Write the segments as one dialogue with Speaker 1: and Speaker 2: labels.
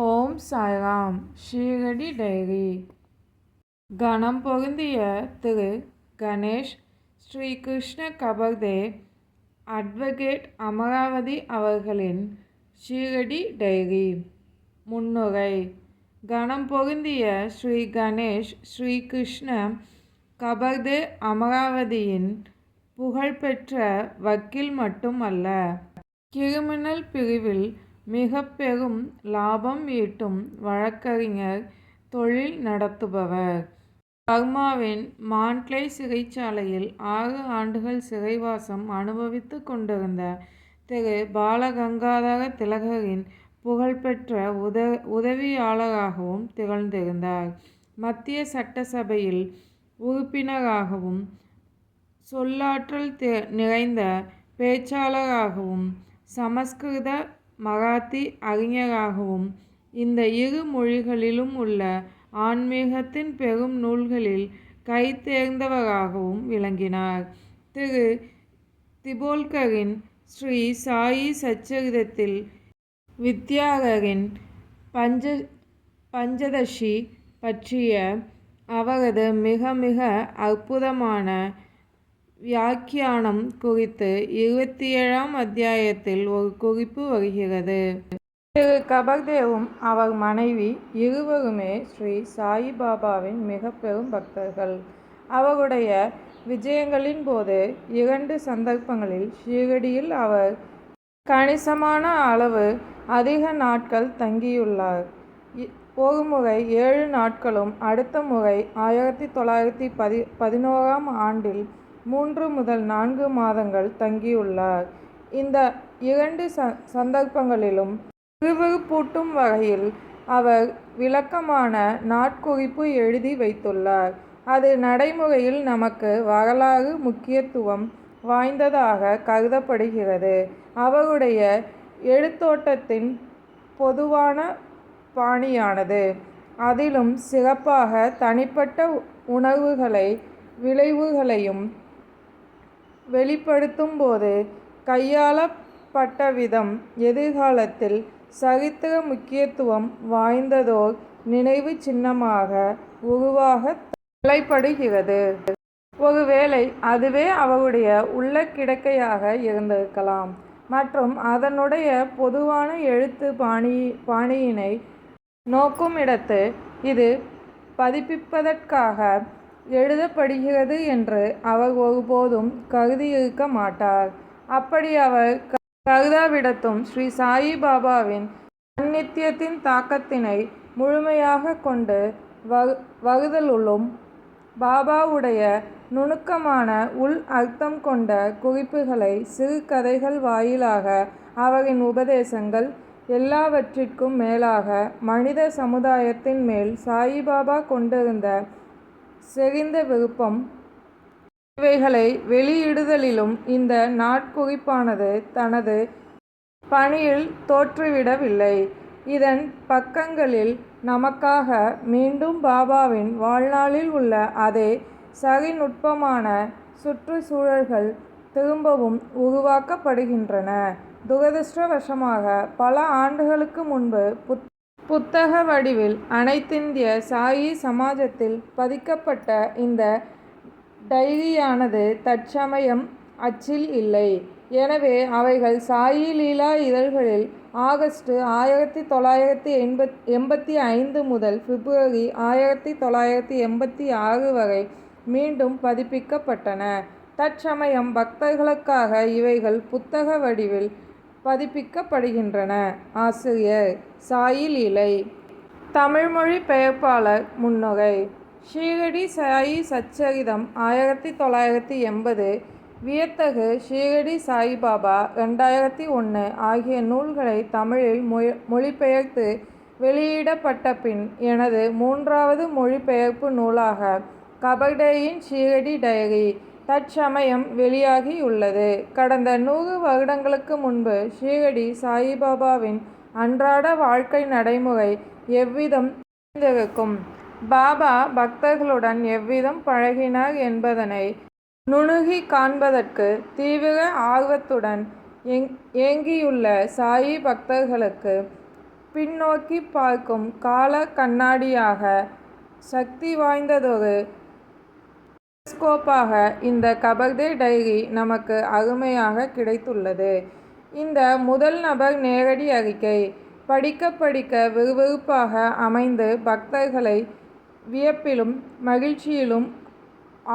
Speaker 1: ஓம் Sairam. Shirdi diary. கணம் பொருந்திய திரு Ganesh Sri Krishna கபர்தே advocate Amaravathi அவர்களின் ஷீரடி டைரி. முன்னுரை. கணம் பொருந்திய ஸ்ரீ கணேஷ் ஸ்ரீ கிருஷ்ண கபர்தே அமராவதியின் புகழ்பெற்ற வக்கீல் மட்டுமல்ல, கிரிமினல் பிரிவில் மிக பெரும் லாபம் ஈட்டும் வழக்கறிஞர் தொழில் நடத்துபவர். பர்மாவின் மாண்ட்லே சிறைச்சாலையில் 6 ஆண்டுகள் சிறைவாசம் அனுபவித்து கொண்டிருந்த திரு பாலகங்காதர திலகரின் புகழ்பெற்ற உதவியாளராகவும் திகழ்ந்திருந்தார். மத்திய சட்டசபையில் உறுப்பினராகவும் சொல்லாற்றல் நிறைந்த பேச்சாளராகவும் சமஸ்கிருத மராத்தி அறிஞராகவும் இந்த இரு மொழிகளிலும் உள்ள ஆன்மீகத்தின் பெரும் நூல்களில் கைதேர்ந்தவராகவும் விளங்கினார். திரு திபோல்கரின் ஸ்ரீ சாயி சச்சரிதத்தில் வித்யாரரின் பஞ்சதஷி பற்றிய அவரது மிக மிக அற்புதமான வியாக்கியானம் குறித்து 27ஆம் அத்தியாயத்தில் ஒரு குறிப்பு வருகிறது. திரு கபர்தேவும் அவர் மனைவி இருவருமே ஸ்ரீ சாயிபாபாவின் மிக பெரும் பக்தர்கள். அவருடைய விஜயங்களின் போது 2 சந்தர்ப்பங்களில் ஷீரடியில் அவர் கணிசமான அளவு அதிக நாட்கள் தங்கியுள்ளார். ஒரு முறை 7 நாட்களும், அடுத்த முறை 1911ஆம் ஆண்டில் 3 முதல் 4 மாதங்கள் தங்கியுள்ளார். இந்த 2 சந்தர்ப்பங்களிலும் விறுவிறுப்பூட்டும் வகையில் அவர் விளக்கமான நாட்குறிப்பு எழுதி வைத்துள்ளார். அது நடைமுறையில் நமக்கு வரலாறு முக்கியத்துவம் வாய்ந்ததாக கருதப்படுகிறது. அவருடைய எழுத்தோட்டத்தின் பொதுவான பாணியானது. அதிலும் சிறப்பாக தனிப்பட்ட உணர்வுகளை விளைவுகளையும் வெளிப்படுத்தும் போது கையாளப்பட்ட விதம் எதிர்காலத்தில் சரித்திர முக்கியத்துவம் வாய்ந்ததோர் நினைவு சின்னமாக உருவாக தலைப்படுகிறது. ஒருவேளை அதுவே அவருடைய உள்ள கிடக்கையாக இருந்திருக்கலாம் மற்றும் அதனுடைய பொதுவான எழுத்து பாணியினை நோக்கும் இடத்து இது பதிப்பிப்பதற்காக எழுதப்படுகிறது என்று அவர் ஒருபோதும் கருதியிருக்க மாட்டார். அப்படி அவர் கருதாவிடத்தும் ஸ்ரீ சாயிபாபாவின் சாநித்தியத்தின் தாக்கத்தினை முழுமையாக கொண்டு வருதலுள்ளும் பாபாவுடைய நுணுக்கமான உள் அர்த்தம் கொண்ட குறிப்புகளை சிறு கதைகள் வாயிலாக அவரின் உபதேசங்கள் எல்லாவற்றிற்கும் மேலாக மனித சமுதாயத்தின் மேல் சாயிபாபா கொண்டிருந்த செறிந்த விருப்பம் இவைகளை வெளியிடுதலிலும் இந்த நாட்குறிப்பானது தனது பணியில் தோற்றுவிடவில்லை. இதன் பக்கங்களில் நமக்காக மீண்டும் பாபாவின் வாழ்நாளில் உள்ள அதே சரிநுட்பமான சுற்றுச்சூழல்கள் திரும்பவும் உருவாக்கப்படுகின்றன. துரதிர்ஷ்டவசமாக பல ஆண்டுகளுக்கு முன்பு புத்தக வடிவில் அனைத்திந்திய சாயி சமாஜத்தில் பதிக்கப்பட்ட இந்த டைரியானது தற்சமயம் அச்சில் இல்லை. எனவே அவைகள் சாயி லீலா இதழ்களில் ஆகஸ்ட் 1985 முதல் பிப்ரவரி 1986 வரை மீண்டும் பதிப்பிக்கப்பட்டன. தற்சமயம் பக்தர்களுக்காக இவைகள் புத்தக வடிவில் பதிப்பிக்கப்படுகின்றன. ஆசிரியர் சாயி லீலை. தமிழ்மொழி பெயர்ப்பாளர். முன்னுரை. ஷீரடி சாயி சச்சரிதம் 1980, வியத்தகு ஷீரடி சாயிபாபா 2001 ஆகிய நூல்களை தமிழில் மொழிபெயர்த்து வெளியிடப்பட்ட பின் எனது 3வது மொழிபெயர்ப்பு நூலாக கபர்தேயின் ஷீரடி டைரி தற்சமயம் வெளியாகியுள்ளது. கடந்த 100 வருடங்களுக்கு முன்பு ஷீரடி சாயிபாபாவின் அன்றாட வாழ்க்கை நடைமுறை எவ்விதம் இருந்திருக்கும், பாபா பக்தர்களுடன் எவ்விதம் பழகினார் என்பதனை நுணுகி காண்பதற்கு தீவிர ஆர்வத்துடன் ஏங்கியுள்ள சாயி பக்தர்களுக்கு பின்னோக்கி பார்க்கும் கால கண்ணாடியாக, சக்தி வாய்ந்ததொரு டெலஸ்கோப்பாக இந்த கபர்தே டைரி நமக்கு அருமையாக கிடைத்துள்ளது. இந்த முதல் நபர் நேரடி அறிக்கை படிக்க படிக்க விறுவிறுப்பாக அமைந்து பக்தர்களை வியப்பிலும் மகிழ்ச்சியிலும்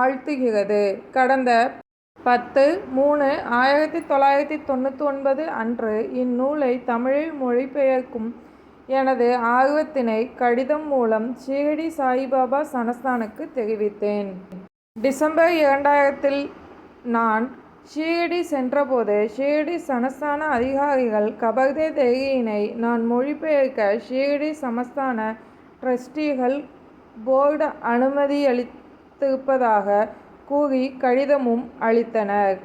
Speaker 1: ஆழ்த்துகிறது. கடந்த 10/3/1999 அன்று இந்நூலை தமிழில் மொழிபெயர்க்கும் எனது ஆர்வத்தினை கடிதம் மூலம் ஷீரடி சாயிபாபா சன்ஸ்தானுக்கு தெரிவித்தேன். டிசம்பர் 2000 நான் ஷீரடி சென்றபோது ஷீரடி சன்ஸ்தான அதிகாரிகள் கபர்தே டைரியினை நான் மொழிபெயர்க்க ஷீரடி சன்ஸ்தான டிரஸ்டிகள் போர்டு அனுமதியளித்திருப்பதாக கூறி கடிதமும் அளித்தனர்.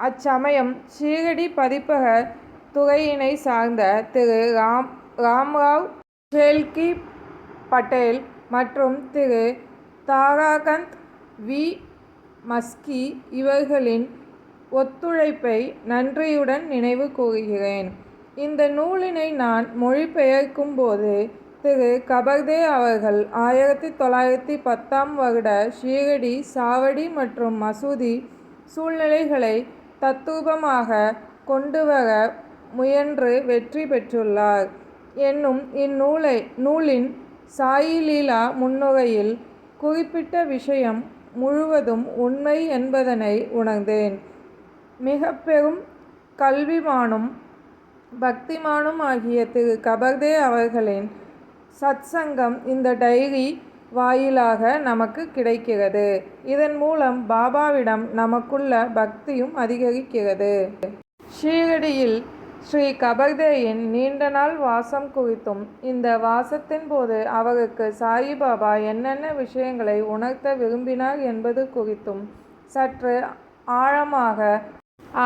Speaker 1: அச்சமயம் ஷீரடி பதிப்பக துறையினை சார்ந்த திரு ராம்ராவ் ஷேல்கி பட்டேல் மற்றும் திரு தாராகந்த் வி மஸ்கி இவர்களின் ஒத்துழைப்பை நன்றியுடன் நினைவு கூறுகிறேன். இந்த நூலினை நான் மொழிபெயர்க்கும் போது திரு கபர்தே அவர்கள் 1910 வருட ஷீரடி சாவடி மற்றும் மசூதி சூழ்நிலைகளை தத்ரூபமாக கொண்டுவர முயன்று வெற்றி பெற்றுள்ளார் என்னும் இந்நூலின் சாயி லீலா முன்னுரையில் குறிப்பிட்ட விஷயம் முழுவதும் உண்மை என்பதனை உணர்ந்தேன். மிக பெரும் கல்விமானும் பக்திமானும் ஆகிய திரு கபர்தே அவர்களின் சத்சங்கம் இந்த டைரி வாயிலாக நமக்கு கிடைக்கிறது. இதன் மூலம் பாபாவிடம் நமக்குள்ள பக்தியும் அதிகரிக்கிறது. ஷீரடியில் ஸ்ரீ கபர்தேயின் நீண்ட நாள் வாசம் குறித்தும் இந்த வாசத்தின் போது அவருக்கு சாயிபாபா என்னென்ன விஷயங்களை உணர்த்த விரும்பினார் என்பது குறித்தும் சற்று ஆழமாக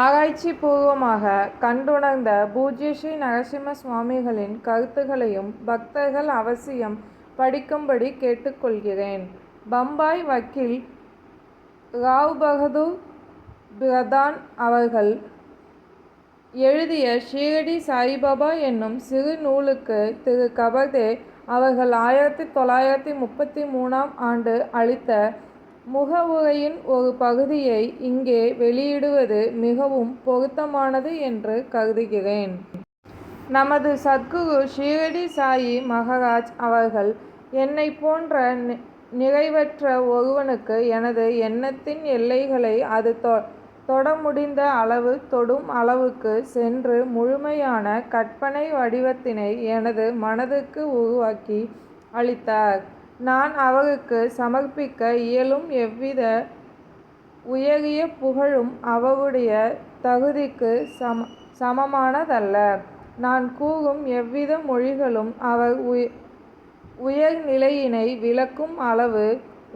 Speaker 1: ஆராய்ச்சி பூர்வமாக கண்டுணர்ந்த பூஜ்ய ஸ்ரீ நரசிம்ம சுவாமிகளின் கருத்துகளையும் பக்தர்கள் அவசியம் படிக்கும்படி கேட்டுக்கொள்கிறேன். பம்பாய் வக்கீல் ராவ் பகதூர் பிரதான் அவர்கள் எழுதிய ஷீரடி சாயிபாபா என்னும் சிறு நூலுக்கு திரு கபர்தே அவர்கள் 1933 ஆண்டு அளித்த முகவுரையின் ஒரு பகுதியை இங்கே வெளியிடுவது மிகவும் பொருத்தமானது என்று கருதுகிறேன். நமது சத்குரு ஷீரடி சாயி மகராஜ் அவர்கள் என்னை போன்ற நிறைவற்ற ஒருவனுக்கு எனது எண்ணத்தின் எல்லைகளை அது தொட முடிந்த அளவு தொடும் அளவுக்கு சென்று முழுமையான கற்பனை வடிவத்தினை எனது மனதுக்கு உருவாக்கி அளித்தார். நான் அவருக்கு சமர்ப்பிக்க இயலும் எவ்வித உயரிய புகழும் அவருடைய தகுதிக்கு சமமானதல்ல. நான் கூறும் எவ்வித மொழிகளும் அவர் உயர்நிலையினை விளக்கும் அளவு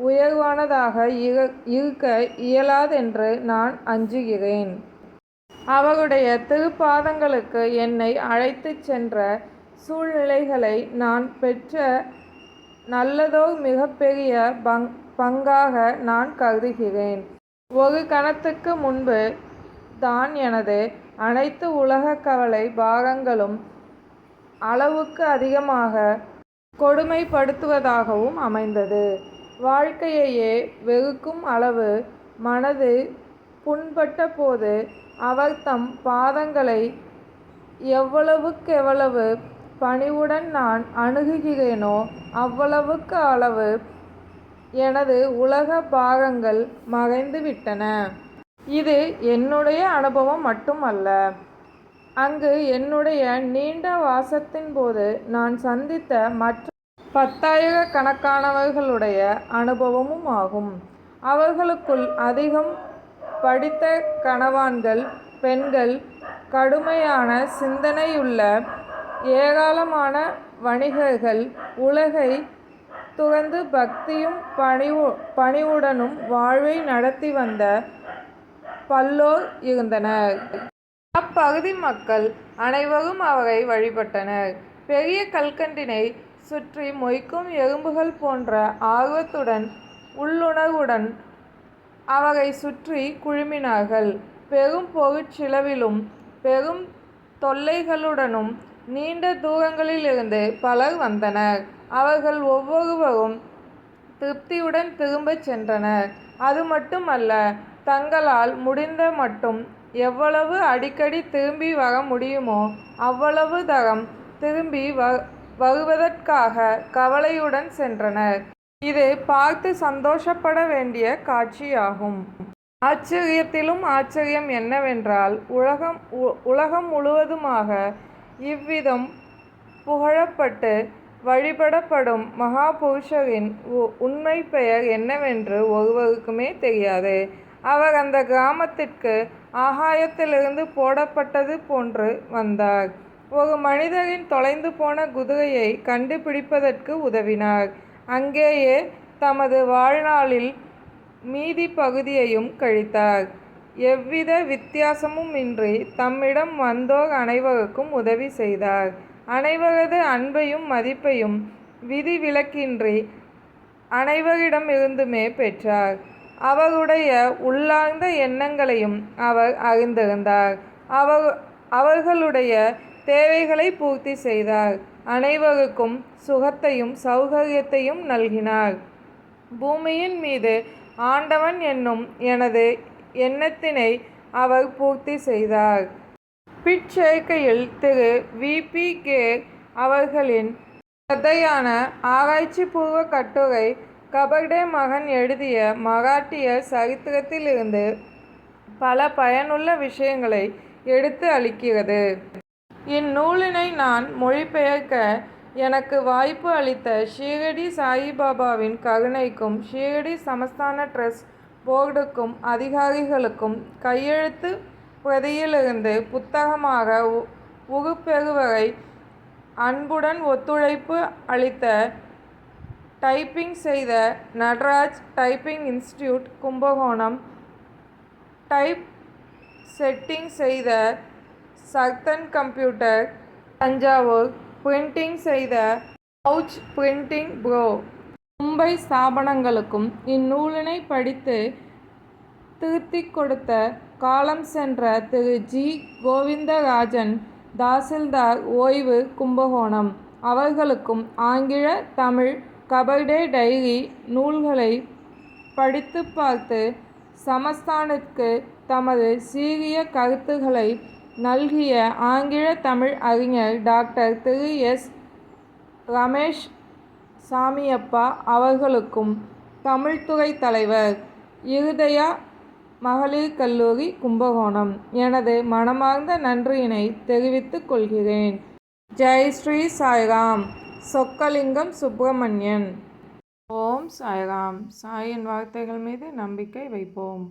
Speaker 1: உயர்வானதாக இருக்க இயலாதென்று நான் அஞ்சுகிறேன். அவருடைய திருப்பாதங்களுக்கு என்னை அழைத்துச் சென்ற சூழ்நிலைகளை நான் பெற்ற நல்லதோர் மிகப்பெரிய பங்காக நான் கருதுகிறேன். ஒரு கணத்துக்கு முன்பு தான் எனது அனைத்து உலக கவலை பாரங்களும் அளவுக்கு அதிகமாக கொடுமைப்படுத்துவதாகவும் அமைந்தது. வாழ்க்கையையே வெறுக்கும் அளவு மனது புண்பட்ட போது அவர் தம் பாதங்களை எவ்வளவுக்கெவ்வளவு பணிவுடன் நான் அணுகுகிறேனோ அவ்வளவுக்கு அளவு எனது உலக பாரங்கள் மறைந்து விட்டன. இது என்னுடைய அனுபவம் மட்டுமல்ல. அங்கு என்னுடைய நீண்ட வாசத்தின் போது நான் சந்தித்த மற்ற 10,000கணக்கானவர்களுடைய அனுபவமும் ஆகும். அவர்களுக்குள் அதிகம் படித்த கணவான்கள், பெண்கள், கடுமையான சிந்தனையுள்ள ஏராளமான வணிகர்கள், உலகை துறந்து பக்தியும் பணிவுடனும் வாழ்வை நடத்தி வந்த பல்லோர் இருந்தனர். அப்பகுதி மக்கள் அனைவரும் அவரை வழிபட்டனர். பெரிய கல்கண்டினை சுற்றி மொய்க்கும் எறும்புகள் போன்ற ஆர்வத்துடன் உள்ளுணர்வுடன் அவரை சுற்றி குழுமினார்கள். பெரும் பொருட்செலவிலும் பெரும் தொல்லைகளுடனும் நீண்ட தூரங்களிலிருந்து பலர் வந்தனர். அவர்கள் ஒவ்வொருவரும் திருப்தியுடன் திரும்பச் சென்றனர். அது மட்டுமல்ல, தங்களால் முடிந்த மட்டும் எவ்வளவு அடிக்கடி திரும்பி வர முடியுமோ அவ்வளவு தரம் திரும்பி வருவதற்காக கவலையுடன் சென்றனர். இது பார்த்து சந்தோஷப்பட வேண்டிய காட்சியாகும். ஆச்சரியத்திலும் ஆச்சரியம் என்னவென்றால், உலகம் முழுவதுமாக இவ்விதம் புகழப்பட்டு வழிபடப்படும் மகா புருஷரின் உண்மை பெயர் என்னவென்று ஒருவருக்குமே தெரியாது. அவர் அந்த கிராமத்திற்கு ஆகாயத்திலிருந்து போடப்பட்டது போன்று வந்தார். ஒரு மனிதரின் தொலைந்து போன குதிரையை கண்டுபிடிப்பதற்கு உதவினார். அங்கேயே தமது வாழ்நாளில் மீதி பகுதியையும் கழித்தார். எவ்வித வித்தியாசமுமின்றி தம்மிடம் வந்தோர் அனைவருக்கும் உதவி செய்தார். அனைவரது அன்பையும் மதிப்பையும் விதிவிலக்கின்றி அனைவரிடமிருந்துமே பெற்றார். அவருடைய உள்ளார்ந்த எண்ணங்களையும் அவர் அறிந்திருந்தார். அவர்களுடைய தேவைகளை பூர்த்தி செய்தார். அனைவருக்கும் சுகத்தையும் சௌகரியத்தையும் நல்கினார். பூமியின் மீது ஆண்டவன் என்னும் எனது எண்ணத்தினை அவர் பூர்த்தி செய்தார். பிற்சேர்க்கையில் திரு வி.பி. கேர் அவர்களின் ஸ்ரத்தையான ஆராய்ச்சிபூர்வ கட்டுரை கபர்டே மகன் எழுதிய மராட்டிய சரித்திரத்திலிருந்து பல பயனுள்ள விஷயங்களை எடுத்து அளிக்கிறது. இந்நூலினை நான் மொழிபெயர்க்க எனக்கு வாய்ப்பு அளித்த ஷீரடி சாயிபாபாவின் கருணைக்கும் ஷீரடி சமஸ்தான டிரஸ்ட் போர்டுக்கும் அதிகாரிகளுக்கும் கையெழுத்து பிரதியிலிருந்து புத்தகமாக உருப்பெறுவரை அன்புடன் ஒத்துழைப்பு அளித்த டைப்பிங் செய்த Nataraj typing institute Kumbakonam, type setting செய்த சர்தன் கம்ப்யூட்டர் தஞ்சாவூர், பிரிண்டிங் செய்த பவுச் பிரிண்டிங் ப்ரோ மும்பை ஸ்தாபனங்களுக்கும் இந்நூலினை படித்து திருத்திக் கொடுத்த காலம் சென்ற திரு ஜி. கோவிந்தராஜன், தாசில்தார் ஓய்வு, கும்பகோணம் அவர்களுக்கும் ஆங்கில, தமிழ் கபர்டே டைரி நூல்களை படித்து பார்த்து சமஸ்தானத்திற்கு தமது சீரிய கருத்துக்களை நல்கிய ஆங்கில தமிழ் அறிஞர் டாக்டர் திரு எஸ். ரமேஷ் சாமியப்பா அவர்களுக்கும் தமிழ்துறை தலைவர், இருதயா மகளிர் கல்லூரி, கும்பகோணம் எனது மனமார்ந்த நன்றியினை தெரிவித்துக் கொள்கிறேன். ஜெய் ஸ்ரீ சாய்ராம். சொக்கலிங்கம் சுப்பிரமணியன். ஓம் சாய்ராம். சாயின் வார்த்தைகள் மீது நம்பிக்கை வைப்போம்.